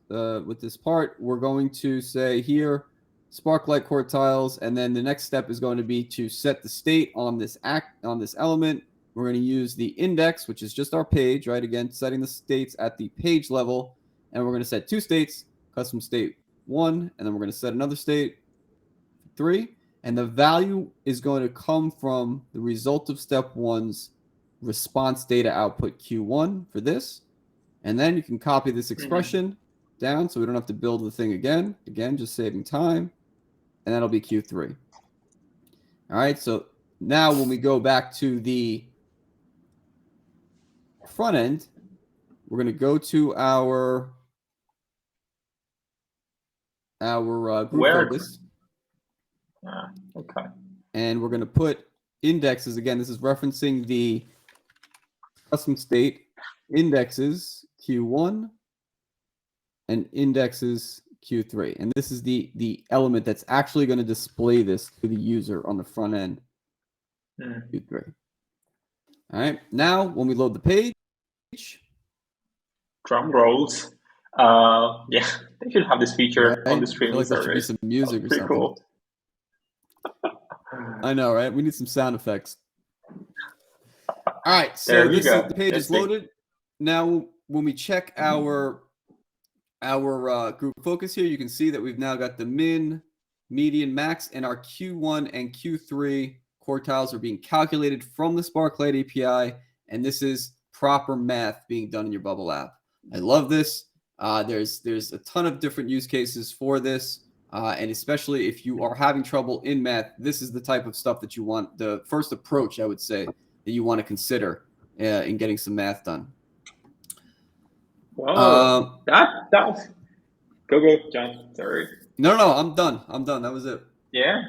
B: part. We're going to say here Sparklite quartiles, and then the next step is going to be to set the state on this element. We're going to use the index, which is just our page, right? Again, setting the states at the page level, and we're going to set 2 states, custom state 1, and then we're going to set another state 3, and the value is going to come from the result of step 1's response data output Q1 for this, and then you can copy this expression down so we don't have to build the thing again, just saving time, and that'll be Q3. All right, so now when we go back to the front end, we're going to go to our group focus.
C: Okay.
B: And we're going to put indexes. Again, this is referencing the custom state indexes Q1 and indexes Q3. And this is the element that's actually going to display this to the user on the front end. Q3. All right. Now, when we load the page,
C: drum rolls. Yeah, they should have this feature on the streaming
B: like there should be
C: service.
B: some music or
C: Pretty
B: something.
C: cool.
B: I know, right? We need some sound effects. All right, so
C: There you
B: this
C: go.
B: is the page is loaded. Now, when we check our group focus here, you can see that we've now got the min, median, max, and our Q1 and Q3 quartiles are being calculated from the Sparklite API, and this is proper math being done in your Bubble app. I love this. There's a ton of different use cases for this, and especially if you are having trouble in math, this is the type of stuff that you want, the first approach, I would say, that you want to consider in getting some math done.
C: Wow, that was go, John. Sorry.
B: No, I'm done. That was it.
C: Yeah.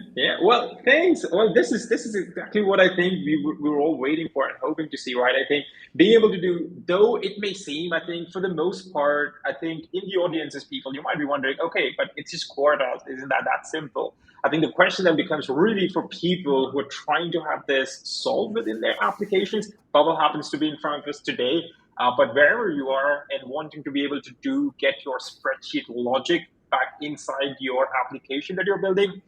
C: Well, thanks. Well, this is exactly what I think we were all waiting for and hoping to see, right? I think being able to do, though it may seem, I think for the most part, I think in the audiences, people, you might be wondering, okay, but it's just quartiles. Isn't that simple? I think the question then becomes really for people who are trying to have this solved within their applications. Bubble happens to be in front of us today, but wherever you are and wanting to be able to get your spreadsheet logic back inside your application that you're building,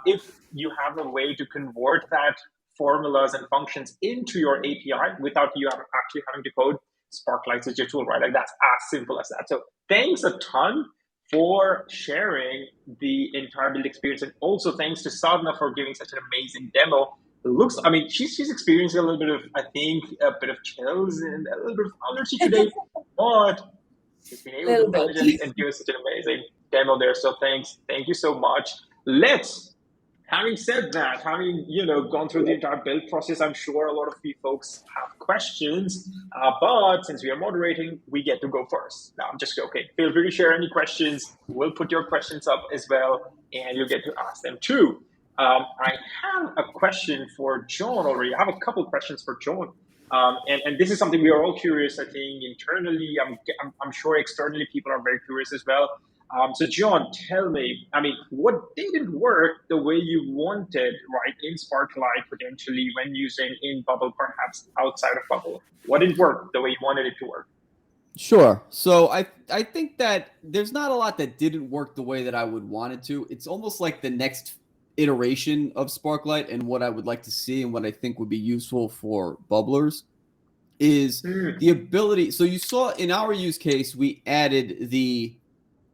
C: if you have a way to convert that formulas and functions into your API without you actually having to code, Sparklite is your tool, right? Like that's as simple as that. So thanks a ton for sharing the entire build experience, and also thanks to Sadhna for giving such an amazing demo. It looks, I mean, she's experiencing a little bit of, I think, a bit of chills and a little bit of allergy today, but she's been able to manage it and give us such an amazing demo there. So thank you so much. Having said that, having gone through the entire build process, I'm sure a lot of you folks have questions, but since we are moderating, we get to go first. Now, I'm just joking. Feel free to share any questions. We'll put your questions up as well, and you'll get to ask them too. I have a question for John already. I have a couple questions for John. And this is something we are all curious, I think, internally. I'm sure externally people are very curious as well. So John, tell me, I mean, what didn't work the way you wanted, right, in Sparklite potentially when using in Bubble, perhaps outside of Bubble? What didn't work the way you wanted it to work?
B: Sure. So I think that there's not a lot that didn't work the way that I would want it to. It's almost like the next iteration of Sparklite, and what I would like to see and what I think would be useful for bubblers is the ability. So you saw in our use case, we added the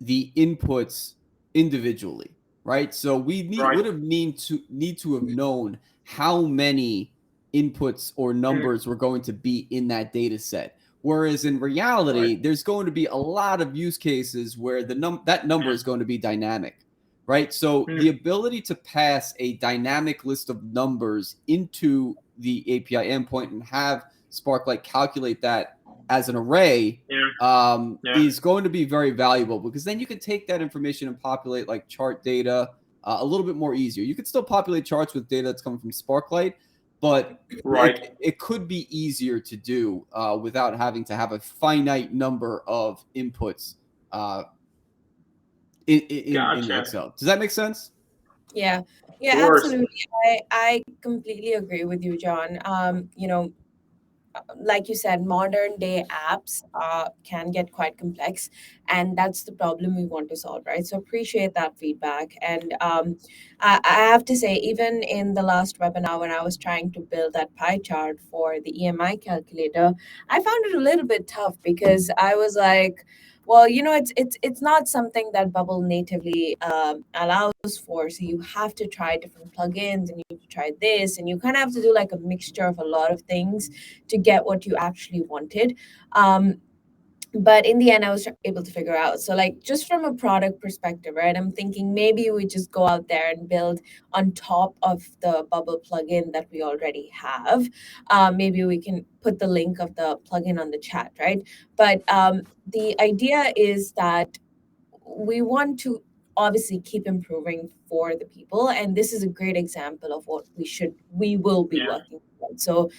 B: inputs individually, right? So we would have need to have known how many inputs or numbers were going to be in that data set. Whereas in reality, there's going to be a lot of use cases where that number is going to be dynamic, right? So the ability to pass a dynamic list of numbers into the API endpoint and have Sparklite calculate that as an array is going to be very valuable, because then you can take that information and populate like chart data a little bit more easier. You can still populate charts with data that's coming from Sparklite, but
C: Right.
B: it could be easier to do without having to have a finite number of inputs in
C: Gotcha.
B: Excel. Does that make sense?
A: Yeah,
C: Of
A: yeah,
C: course.
A: absolutely. I completely agree with you, John. Like you said, modern day apps can get quite complex, and that's the problem we want to solve, right? So appreciate that feedback. And I have to say, even in the last webinar, when I was trying to build that pie chart for the EMI calculator, I found it a little bit tough because I was like, well, it's not something that Bubble natively allows for. So you have to try different plugins, and you have to try this, and you kind of have to do like a mixture of a lot of things to get what you actually wanted. But in the end, I was able to figure out. So, like, just from a product perspective, right? I'm thinking maybe we just go out there and build on top of the Bubble plugin that we already have. Maybe we can put the link of the plugin on the chat, right? But the idea is that we want to obviously keep improving for the people, and this is a great example of what we will be
C: Yeah.
A: working on. So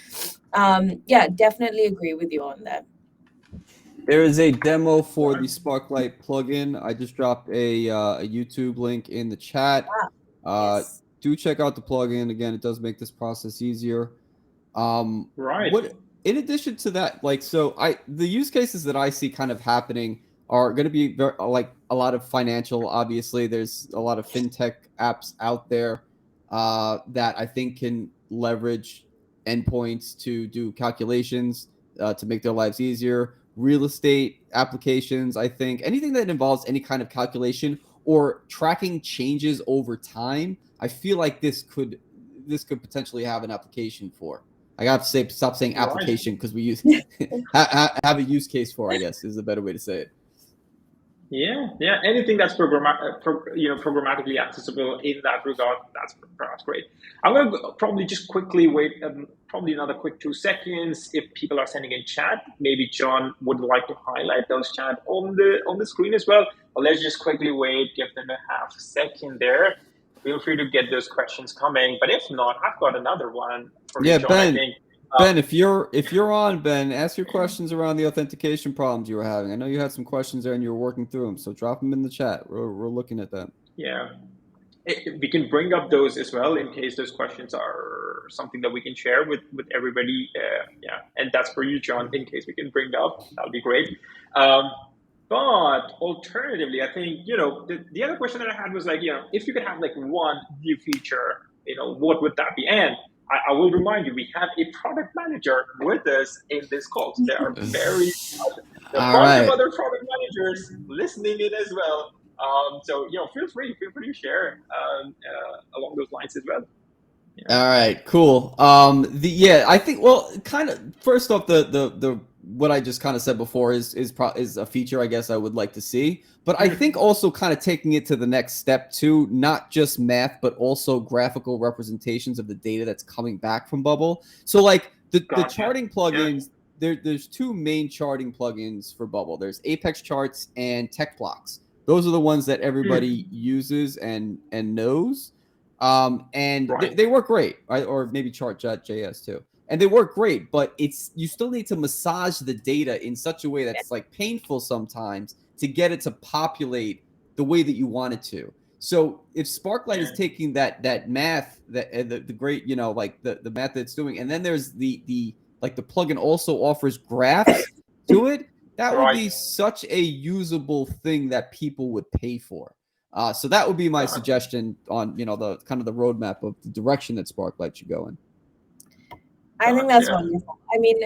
A: yeah, definitely agree with you on that.
B: There is a demo for the Sparklite plugin. I just dropped a YouTube link in the chat.
A: Yes.
B: Do check out the plugin. Again, it does make this process easier.
C: Right.
B: What in addition to that, like, so the use cases that I see kind of happening are going to be like a lot of financial. Obviously, there's a lot of fintech apps out there that I think can leverage endpoints to do calculations to make their lives easier. Real estate applications, I think anything that involves any kind of calculation or tracking changes over time, I feel like this could potentially have an application for. I got to stop saying
C: Right.
B: application because we use have a use case for, I guess, is the better way to say it.
C: Yeah, yeah. Anything that's programmatically accessible in that regard, that's great. I'm going to probably just quickly wait, probably another quick 2 seconds. If people are sending in chat, maybe John would like to highlight those chat on the screen as well. But let's just quickly wait, give them a half second there. Feel free to get those questions coming. But if not, I've got another one for you, John. I think.
B: Ben, if you're on, Ben, ask your questions around the authentication problems you were having. I know you had some questions there and you were working through them, so drop them in the chat. We're looking at them.
C: Yeah, we can bring up those as well in case those questions are something that we can share with everybody. Yeah, and that's for you, John. In case we can bring up, that'll be great. But alternatively, I think the other question that I had was like, if you could have like one new feature, what would that be? And I will remind you, we have a product manager with us in this call. So there are a bunch of other product managers listening in as well. So feel free to share along those lines as well.
B: Yeah. All right, cool. I think, well, kind of first off, the what I just kind of said before is a feature I guess I would like to see, but I think also kind of taking it to the next step too, not just math, but also graphical representations of the data that's coming back from Bubble. So like the charting plugins, there's two main charting plugins for Bubble. There's Apex Charts and Tech Blocks. Those are the ones that everybody uses and knows. And they work great, right? Or maybe Chart.js too. And they work great, but you still need to massage the data in such a way that's like painful sometimes to get it to populate the way that you want it to. So if Sparklite is taking that math, the great, like the math that it's doing, and then there's the plugin also offers graphs to it, that would be such a usable thing that people would pay for. So that would be my suggestion on, the kind of the roadmap of the direction that Sparklite should go in.
A: I think that's wonderful. I mean,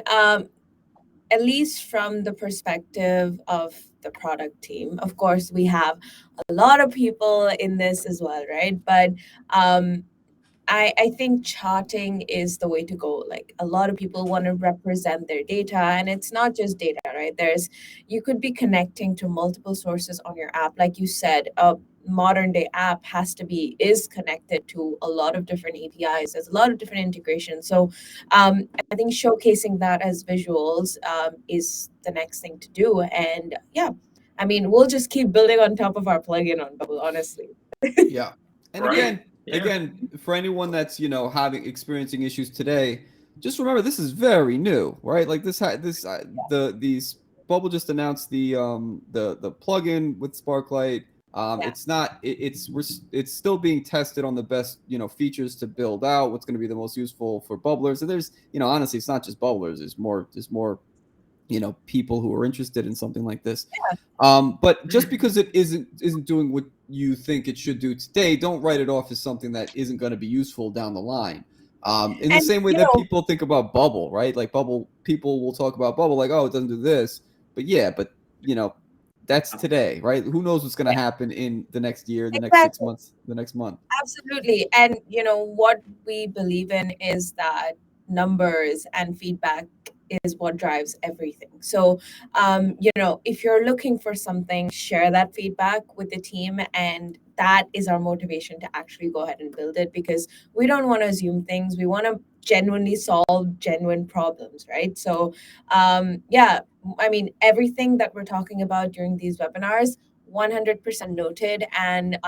A: at least from the perspective of the product team, of course, we have a lot of people in this as well, right? But I think charting is the way to go. Like a lot of people want to represent their data, and it's not just data, right? You could be connecting to multiple sources on your app. Like you said, a modern day app is connected to a lot of different APIs. There's a lot of different integrations. So I think showcasing that as visuals is the next thing to do. And yeah, I mean, we'll just keep building on top of our plugin on Bubble, honestly.
B: Yeah. And again, again, for anyone that's experiencing issues today, just remember this is very new, right? Like these Bubble just announced the plugin with Sparklite. It's not it's still being tested on the best features to build out what's going to be the most useful for bubblers. And there's honestly, it's not just bubblers. There's more people who are interested in something like this. But just because it isn't doing what you think it should do today, don't write it off as something that isn't going to be useful down the line. In the same way that people think about Bubble, right? Like Bubble, people will talk about Bubble like, oh, it doesn't do this. But that's today, right? Who knows what's going to happen in the next year, the next 6 months, the next month.
A: Absolutely. And, what we believe in is that numbers and feedback is what drives everything. So, if you're looking for something, share that feedback with the team. And that is our motivation to actually go ahead and build it, because we don't want to assume things. We want to genuinely solve genuine problems, right? So, everything that we're talking about during these webinars, 100% noted. And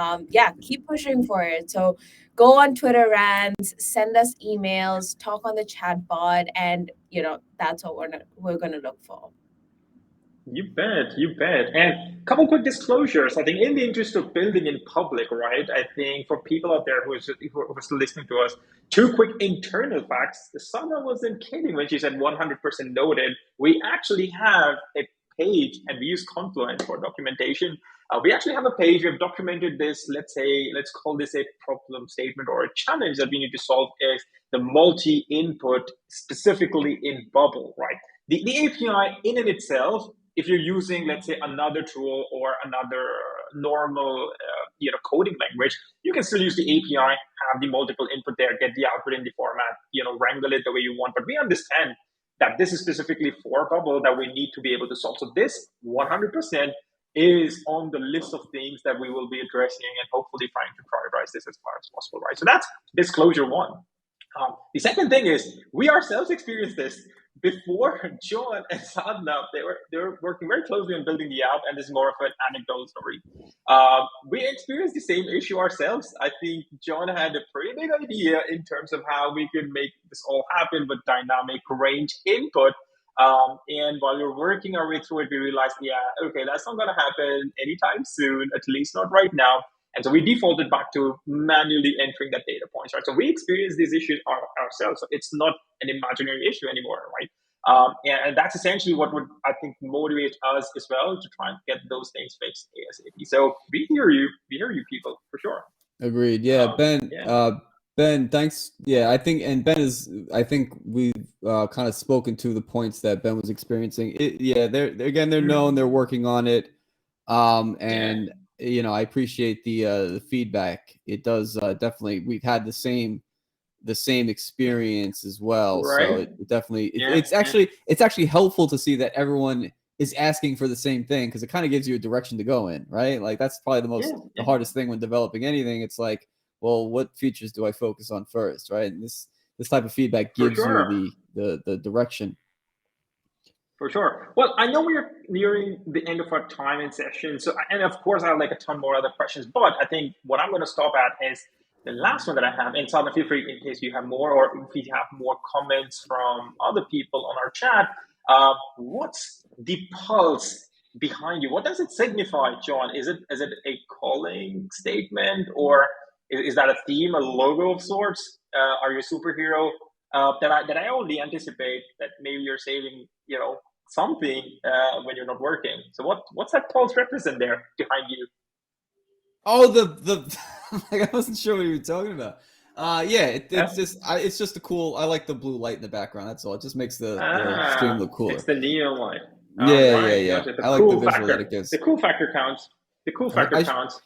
A: keep pushing for it. So go on Twitter rants, send us emails, talk on the chat bot, and that's what we're gonna look for.
C: You bet. And a couple quick disclosures. I think in the interest of building in public, right? I think for people out there who are still listening to us, two quick internal facts. Sana wasn't kidding when she said 100% noted. We actually have a page, and we use Confluence for documentation. We actually have a page. We have documented this. Let's call this a problem statement or a challenge that we need to solve is the multi-input, specifically in Bubble, right? The API in and itself, if you're using, let's say, another tool or another normal, coding language, you can still use the API, have the multiple input there, get the output in the format, wrangle it the way you want. But we understand that this is specifically for Bubble that we need to be able to solve. So this 100% is on the list of things that we will be addressing and hopefully trying to prioritize this as far as possible, right? So that's disclosure one. The second thing is we ourselves experienced this before John and Sadna. They were working very closely on building the app, and this is more of an anecdotal story. We experienced the same issue ourselves. I think John had a pretty big idea in terms of how we could make this all happen with dynamic range input. And while we were working our way through it, we realized, that's not going to happen anytime soon, at least not right now. And so we defaulted back to manually entering that data points, right? So we experienced these issues ourselves. So it's not an imaginary issue anymore, right? And that's essentially what would, I think, motivate us as well to try and get those things fixed ASAP. So we hear you people, for sure.
B: Agreed. Yeah, Ben. Yeah. Ben, thanks. Yeah, I think we've kind of spoken to the points that Ben was experiencing. They're known, they're working on it. I appreciate the feedback. It does definitely. We've had the same experience as well. Right. So it definitely it's actually helpful to see that everyone is asking for the same thing, because it kind of gives you a direction to go in, right? Like that's probably the hardest thing when developing anything. It's like, well, what features do I focus on first, right? And this type of feedback gives you the direction.
C: For sure. Well, I know we're nearing the end of our time in session. So, and of course, I have like a ton more other questions, but I think what I'm going to stop at is the last one that I have. And Sadna, feel free in case you have more, or if you have more comments from other people on our chat. What's the pulse behind you? What does it signify, John? Is it a calling statement, or is that a theme, a logo of sorts? Are you a superhero? That I only anticipate that maybe you're saving, something when you're not working. So what's that pulse represent there behind you?
B: Oh, the I wasn't sure what you were talking about. It's just a cool. I like the blue light in the background. That's all. It just makes the stream look cooler.
C: It's the neon light.
B: Yeah. Gotcha. I like the visual that it gives.
C: The cool factor counts. Counts.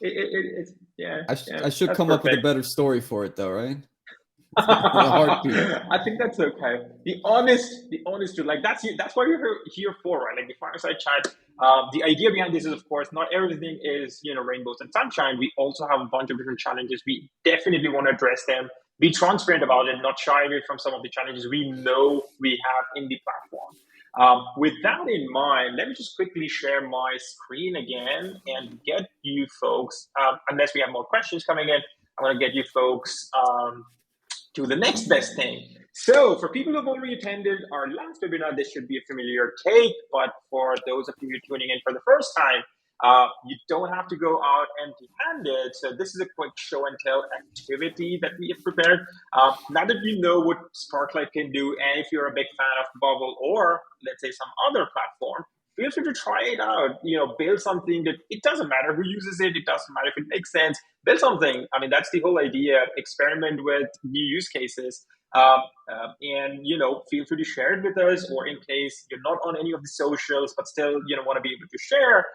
B: I should come up with a better story for it, though, right?
C: I think that's okay. The honest truth, like that's what you're here for, right? Like the fireside chat. The idea behind this is, of course, not everything is rainbows and sunshine. We also have a bunch of different challenges. We definitely want to address them. Be transparent about it, not shy away from some of the challenges we know we have in the platform. With that in mind, let me just quickly share my screen again and get you folks, unless we have more questions coming in, I want to get you folks to the next best thing. So for people who've already attended our last webinar, this should be a familiar take, but for those of you tuning in for the first time, you don't have to go out empty-handed. So this is a quick show and tell activity that we have prepared. Now that you know what Sparklite can do, and if you're a big fan of Bubble or let's say some other platform, feel free to try it out. Build something that it doesn't matter who uses it. It doesn't matter if it makes sense. Build something. I mean, that's the whole idea. Experiment with new use cases. And feel free to share it with us, or in case you're not on any of the socials but still want to be able to share,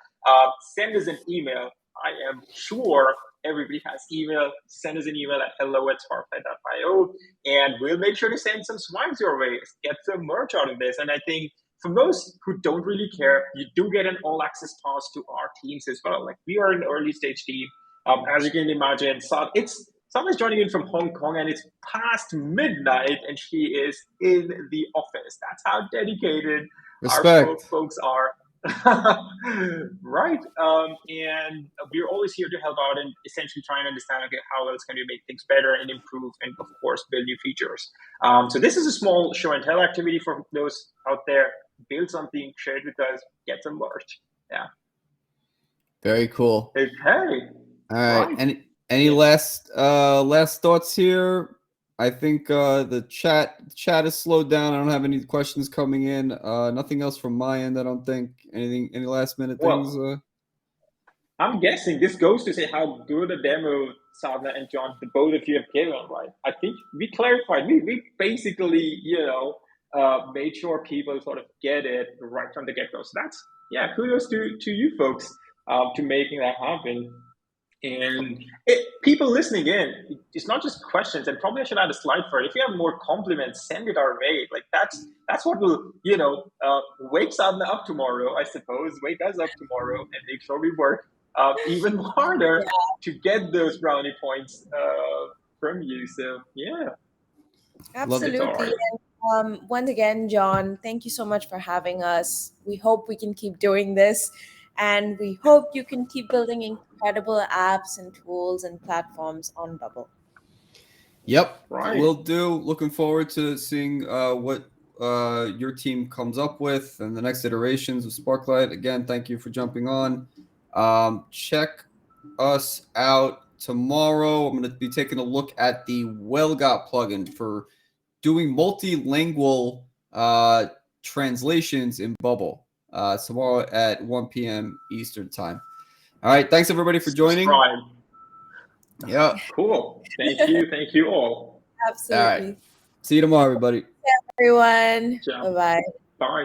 C: send us an email. I am sure everybody has email. Send us an email at hello@sparklite.io, and we'll make sure to send some swags your way. Get some merch out of this. And I think for most who don't really care, you do get an all-access pass to our teams as well. Like, we are an early-stage team. As you can imagine, Someone's joining in from Hong Kong, and it's past midnight, and she is in the office. That's how dedicated our folks are. Right. And we're always here to help out and essentially try and understand, okay, how else can we make things better and improve and, of course, build new features. So this is a small show and tell activity for those out there. Build something, share it with us, get some merch. Yeah.
B: Very cool.
C: Okay.
B: All right. Any last thoughts here? I think the chat is slowed down. I don't have any questions coming in. Nothing else from my end, I don't think. Any last minute things?
C: I'm guessing this goes to say how good a demo Sadhna and John, the both of you have given, right? I think we clarified. We basically, made sure people sort of get it right from the get-go. So that's, kudos to you folks to making that happen. And people listening in, it's not just questions, and probably I should add a slide for it. If you have more compliments, send it our way. Like, that's what will, wake Sadhna up tomorrow, I suppose, wake us up tomorrow, and make sure we work even harder to get those brownie points from you. So, yeah.
A: Absolutely. And once again, John, thank you so much for having us. We hope we can keep doing this. And we hope you can keep building incredible apps and tools and platforms on Bubble.
B: Yep, will do. Looking forward to seeing what your team comes up with and the next iterations of Sparklite. Again, thank you for jumping on. Check us out tomorrow. I'm going to be taking a look at the WellGot plugin for doing multilingual translations in Bubble. Tomorrow at 1 p.m. Eastern time. All right. Thanks, everybody, for joining. Yeah.
C: Cool. Thank you all.
A: Absolutely.
B: All right. See you tomorrow, everybody.
A: Everyone. Bye-bye.
C: Bye.